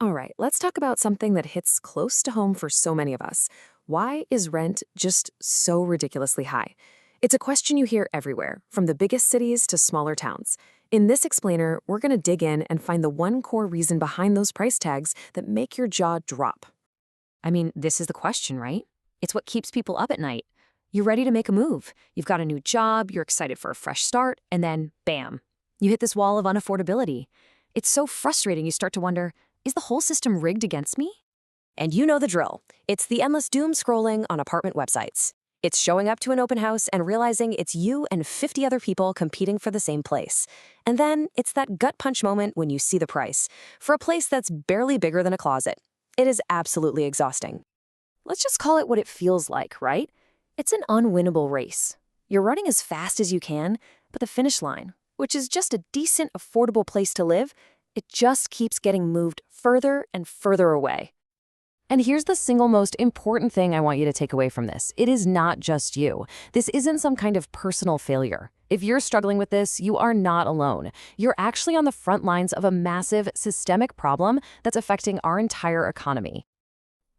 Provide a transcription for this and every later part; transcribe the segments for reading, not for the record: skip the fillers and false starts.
All right, let's talk about something that hits close to home for so many of us. Why is rent just so ridiculously high? It's a question you hear everywhere, from the biggest cities to smaller towns. In this explainer, we're going to dig in and find the one core reason behind those price tags that make your jaw drop. I mean, this is the question, right? It's what keeps people up at night. You're ready to make a move. You've got a new job, you're excited for a fresh start, and then, bam, you hit this wall of unaffordability. It's so frustrating you start to wonder, is the whole system rigged against me? And you know the drill. It's the endless doom scrolling on apartment websites. It's showing up to an open house and realizing it's you and 50 other people competing for the same place. And then it's that gut punch moment when you see the price for a place that's barely bigger than a closet. It is absolutely exhausting. Let's just call it what it feels like, right? It's an unwinnable race. You're running as fast as you can, but the finish line, which is just a decent, affordable place to live, it just keeps getting moved further and further away. And here's the single most important thing I want you to take away from this. It is not just you. This isn't some kind of personal failure. If you're struggling with this, you are not alone. You're actually on the front lines of a massive systemic problem that's affecting our entire economy.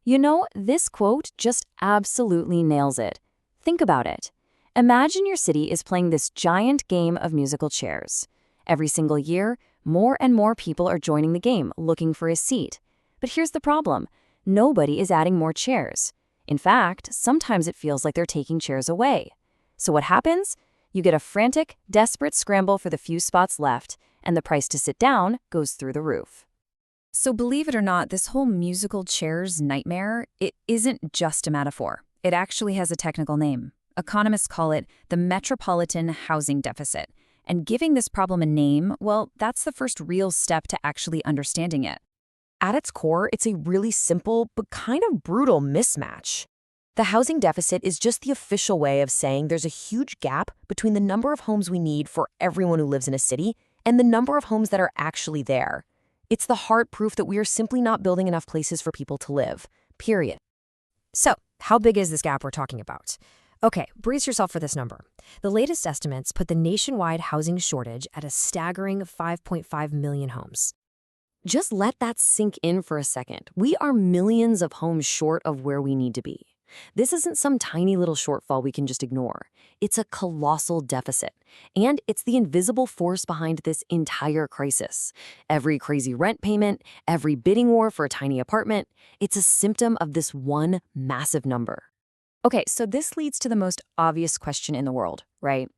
You know, this quote just absolutely nails it. Think about it. Imagine your city is playing this giant game of musical chairs. Every single year, more and more people are joining the game, looking for a seat. But here's the problem. Nobody is adding more chairs. In fact, sometimes it feels like they're taking chairs away. So what happens? You get a frantic, desperate scramble for the few spots left, and the price to sit down goes through the roof. So believe it or not, this whole musical chairs nightmare, it isn't just a metaphor. It actually has a technical name. Economists call it the metropolitan housing deficit. And giving this problem a name, well, that's the first real step to actually understanding it. At its core, it's a really simple but kind of brutal mismatch. The housing deficit is just the official way of saying there's a huge gap between the number of homes we need for everyone who lives in a city and the number of homes that are actually there. It's the hard proof that we are simply not building enough places for people to live, period. So, how big is this gap we're talking about? Okay, brace yourself for this number. The latest estimates put the nationwide housing shortage at a staggering 5.5 million homes. Just let that sink in for a second. We are millions of homes short of where we need to be. This isn't some tiny little shortfall we can just ignore. It's a colossal deficit. And it's the invisible force behind this entire crisis. Every crazy rent payment, every bidding war for a tiny apartment, it's a symptom of this one massive number. Okay, so this leads to the most obvious question in the world, right?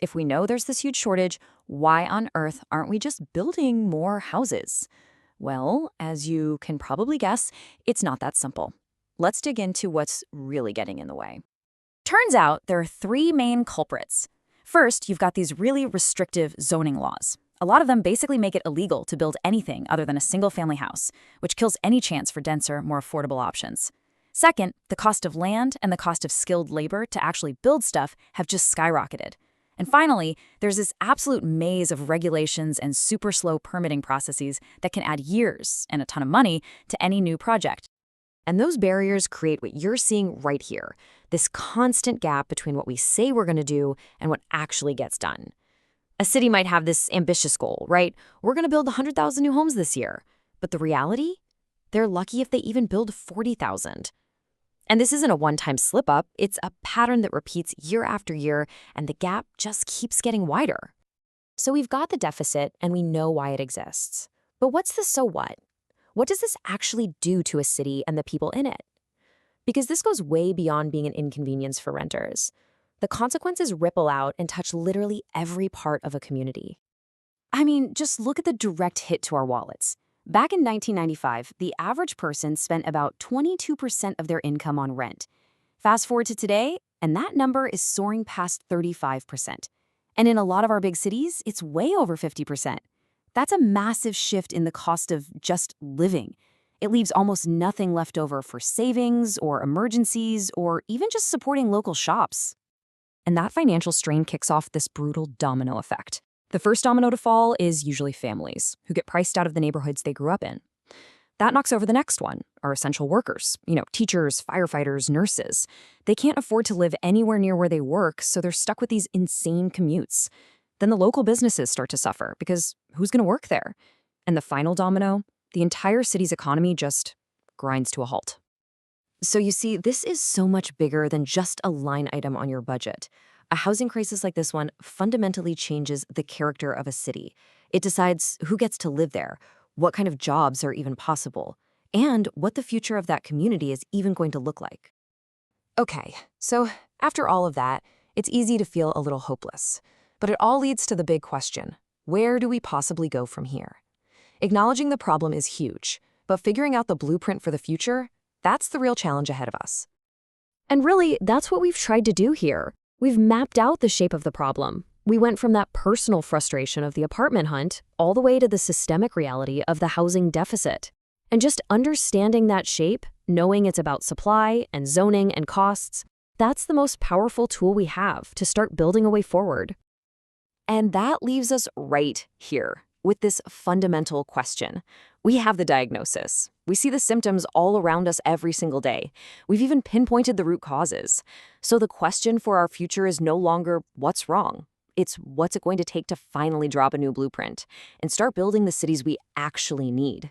If we know there's this huge shortage, why on earth aren't we just building more houses? Well, as you can probably guess, it's not that simple. Let's dig into what's really getting in the way. Turns out there are three main culprits. First, you've got these really restrictive zoning laws. A lot of them basically make it illegal to build anything other than a single-family house, which kills any chance for denser, more affordable options. Second, the cost of land and the cost of skilled labor to actually build stuff have just skyrocketed. And finally, there's this absolute maze of regulations and super slow permitting processes that can add years and a ton of money to any new project. And those barriers create what you're seeing right here, this constant gap between what we say we're going to do and what actually gets done. A city might have this ambitious goal, right? We're going to build 100,000 new homes this year. But the reality? They're lucky if they even build 40,000. And this isn't a one-time slip-up. It's a pattern that repeats year after year, and the gap just keeps getting wider. So we've got the deficit, and we know why it exists. But what's the so what? What does this actually do to a city and the people in it? Because this goes way beyond being an inconvenience for renters. The consequences ripple out and touch literally every part of a community. I mean, just look at the direct hit to our wallets. Back in 1995, the average person spent about 22% of their income on rent. Fast forward to today, and that number is soaring past 35%. And in a lot of our big cities, it's way over 50%. That's a massive shift in the cost of just living. It leaves almost nothing left over for savings or emergencies or even just supporting local shops. And that financial strain kicks off this brutal domino effect. The first domino to fall is usually families who get priced out of the neighborhoods they grew up in. That knocks over the next one, our essential workers, teachers, firefighters, nurses. They can't afford to live anywhere near where they work, so they're stuck with these insane commutes. Then the local businesses start to suffer because who's going to work there? And the final domino? the entire city's economy just grinds to a halt. So you see, this is so much bigger than just a line item on your budget. A housing crisis like this one fundamentally changes the character of a city. It decides who gets to live there, what kind of jobs are even possible, and what the future of that community is even going to look like. Okay, so after all of that, it's easy to feel a little hopeless. But it all leads to the big question: where do we possibly go from here? Acknowledging the problem is huge, but figuring out the blueprint for the future, that's the real challenge ahead of us. And really, that's what we've tried to do here. We've mapped out the shape of the problem. We went from that personal frustration of the apartment hunt all the way to the systemic reality of the housing deficit. And just understanding that shape, knowing it's about supply and zoning and costs, that's the most powerful tool we have to start building a way forward. And that leaves us right here with this fundamental question. We have the diagnosis. We see the symptoms all around us every single day. We've even pinpointed the root causes. So the question for our future is no longer what's wrong. It's what's it going to take to finally drop a new blueprint and start building the cities we actually need.